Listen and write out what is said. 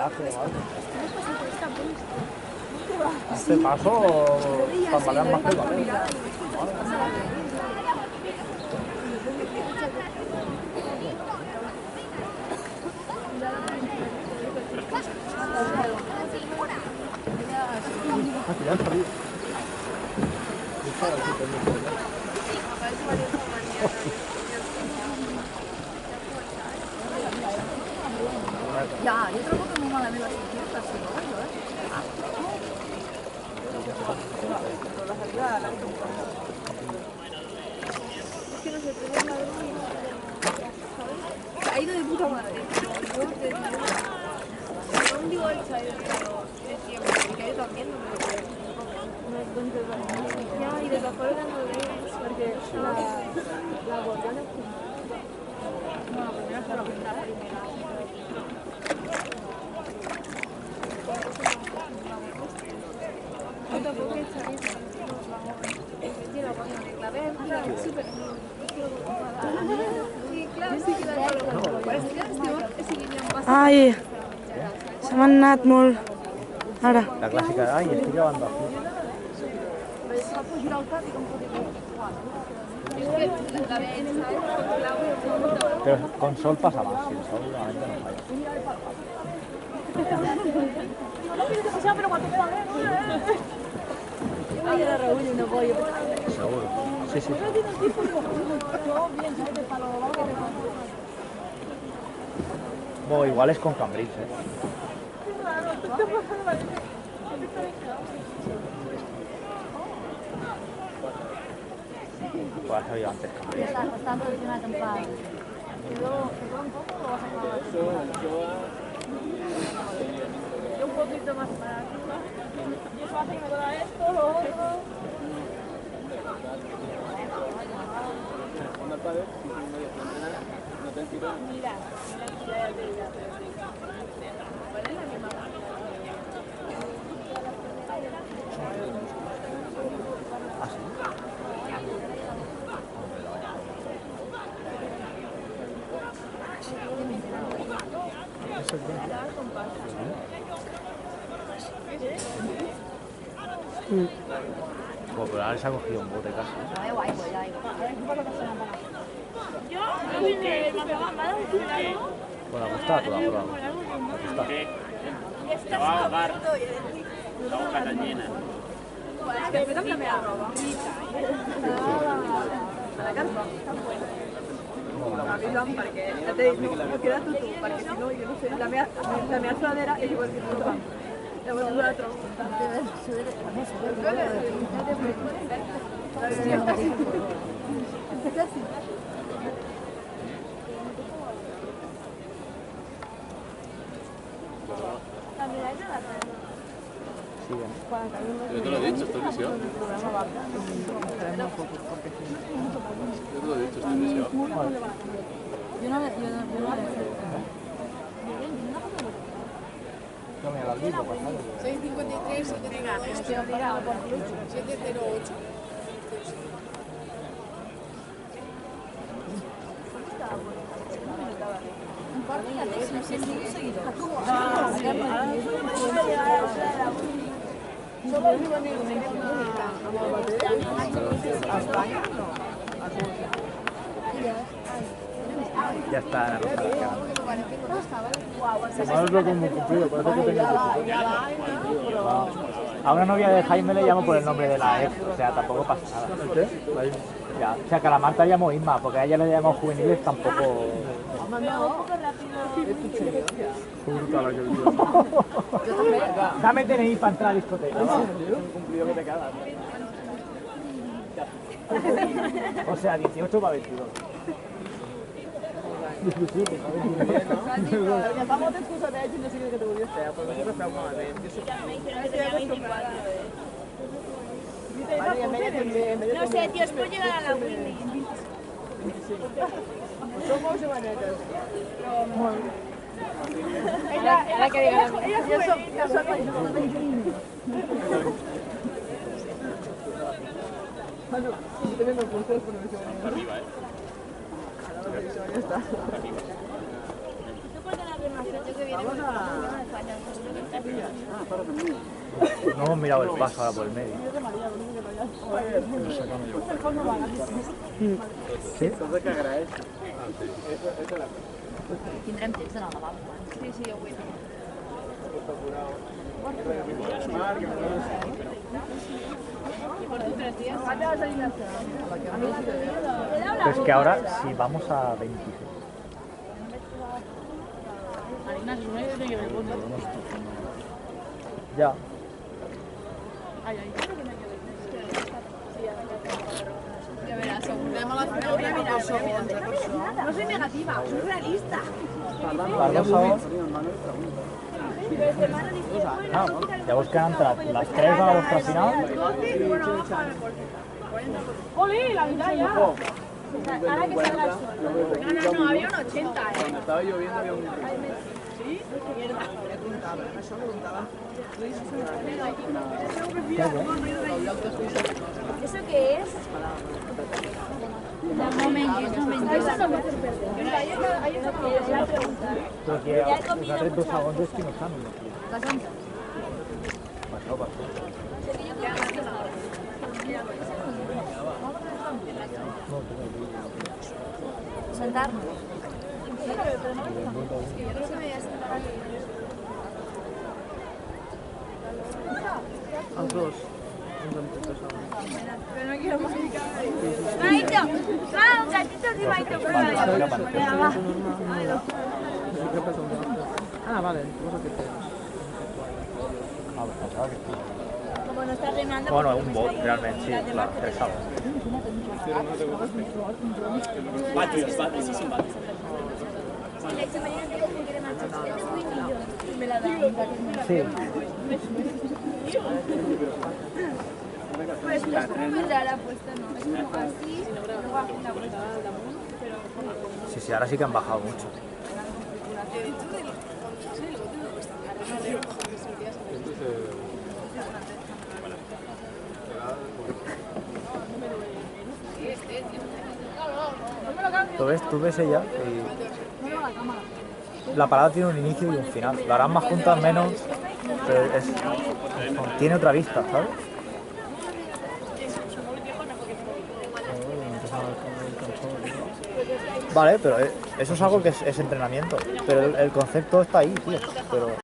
viaje o algo. Este paso, tambalean más que el ballet. Ya han salido. Ya, yo trobo que muy malament les fiestas, si no, yo, Es que no sé, tengo una vez ha ido de puta madre, pero yo te digo, no digo el chayo, pero decía, que yo también no me lo creo. Ya, y de todas formas no lo veis, porque la gorgona no, la primera fue la primera. Yo tampoco he hecho eso. Quiero cuando le clavé, súper. Sí, claro, sí que la Ai, se m'ha anat molt. Ara. La clásica de, ay, estoy grabando aquí. Pero con sol pasa más, sin sol realmente no falla. Seguro. Sí, sí. Bueno, igual es con Cambridge, Pues ha salido antes Cambridge. Está todo una acampada. Y luego, un poco lo vas a acabar. Un poquito más para arriba. Y eso hace que me toca esto, lo otro. Mira, ya te digo. ¿Cuál es la misma? ¿Ah, sí? Eso es bien. Bueno, pero ahora se ha cogido un bote casi. Bueno, ha gustado toda la prueba. Te va a ahogar. La boca está llena. Després amb la meva roba. A la carpa. Avisa'm perquè ja t'he dit, no queda tu, perquè si no, jo no sé, la meva sudadera és igual que tu. Llavors no la trobo. Yo te lo he dicho, esto es visión. Yo te lo he dicho, esto es visión. Yo no No me da el libro, pues, ¿sabes? 653 708. Ya está la rosa de la cara. No es lo que hemos cumplido, por eso que tenía que a una novia de Jaime le llamo por el nombre de la ex, o sea, tampoco pasa nada. ¿Qué? Ya, o sea, que a la Marta llamo Isma, porque a ella le llamo juveniles tampoco... Dame DNI para entrar a la discoteca. O sea, 18 para 22. 17 para 22. Agafamos excusa de ells i no sé què te volia fer, però no feu malament. No sé, tío, es puede llegar a la Willy. Som molt jovenetes. Ella que diga la Willy. Jo soc la jove. Bueno, yo también me puse por no sé. Arriba, Ya está. ¿Tú cuál de las No hemos mirado el paso ahora por el medio. ¿Sí? Tindrem temps d'anar al lavabo. Sí, sí, avui. Pero es que ahora, si vamos a 26. Ya. Ja veràs, anem a la final. No soy negativa, soy realista. Les 2 segons. Llavors que han entrat les 3 a la vostra final. ¡Ole, la mitad ya! Ahora que salga el sol. No, había un 80, Cuando estaba lloviendo había un... ¿Eso qué es? Un momentito. Però que us ha tret 2 segons és que no estan aquí. Passeu. Sentar-nos. Els dos. Maito, va, un gatito de Maito, prueba. Ah, vale. Cosa que tens. Como no estás remando... Bueno, un bot, realment, sí, clar, 3 segons. Sí. Pues es como muy rara puesta, ¿no? Es como así, luego hace una vuelta al damunt, pero... Sí, ahora sí que han bajado mucho. Tú ves ella y la parada tiene un inicio y un final. La harán más juntas, menos, pero tiene otra vista, ¿sabes? Vale, pero eso es algo que es entrenamiento. Pero el concepto está ahí, tío. Pero